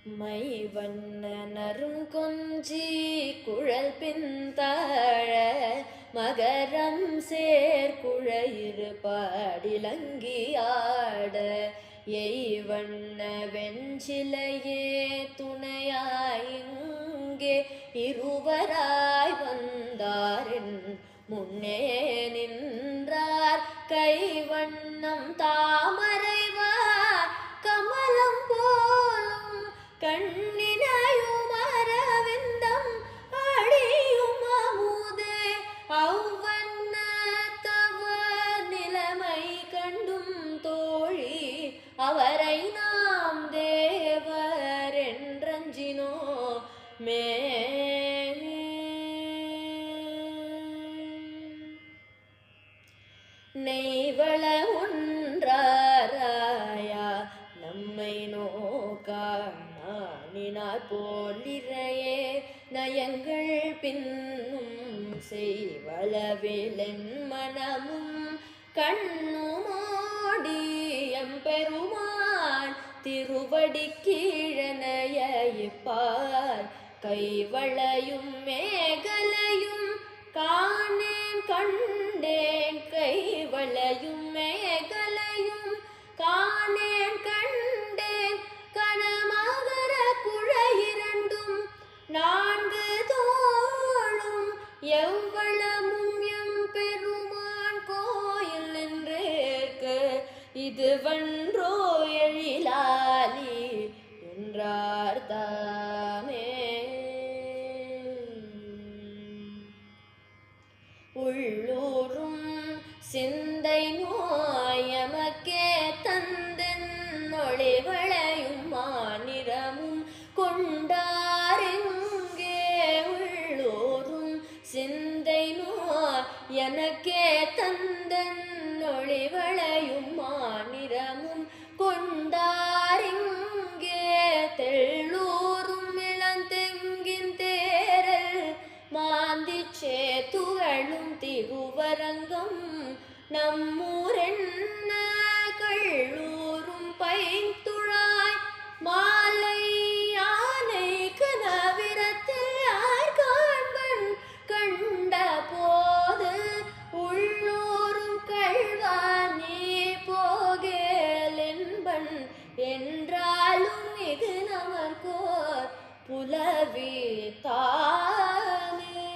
My வண்ண நறுங்கொஞ்சி குழல் பின்தாழ மகரம் சேர்குழையிரு பாடிலங்கி ஆட எய் வண்ண வெஞ்சிலையே துணையாயிங்கே இருவராய் வந்தாரின் முன்னே நின்றார் கை வண்ணம் தாமரைவார் கமலம் போலும் கண்ணினையும் அரவிந்தம் அடியும் அமுதே அவ்வண்ண தவ நிலைமை கண்டும் தோழி அவரை நாம் தேவர் என்றஞ்சினோ மே நெய்வள ஒன்றாராயா நம்மை நோக்காணினார் போலிரையே நயங்கள் பின்னும் செய்வளவிலென் மனமும் கண்ணுமோடியம் பெருமான் திருவடி கீழனையப்பார் கைவளையும் மேகலையும் காணேன் கண்டேன் கைவளையும் மேகலையும் காணேன் கண்டேன் கனமகர குழையிரண்டும் நான்கு தோளும் எவ்வளமும் எம் பெருமான் கோயில் என்றேற்கு இது வன்றோ எழிலாலி என்றார் தாமே. உள்ளூரும் சிந்தை நோயமக்கே தந்தன் ஒளிவளையும் மாநிறமும் கொண்டாரெங்கே உள்ளூரும் சிந்தை நோய் எனக்கே தந்தன் ஒளிவளையும் மாநிறமும் கொண்டாரெங்கே தெள்ளூரும் இளந்தெங்கின் தேரல் மாந்திச்சே துகளும் திருவரங்கம் நம்மூரென்ன கள்ளூரும் பைந்துழாய் மாலை யானை கனவிரத்தில் யார் காண்பன் கண்ட போது உள்ளூரும் கள்வானே போகேல் என்பன் என்றாலும் இது நமர்கோர் புலவி தானே.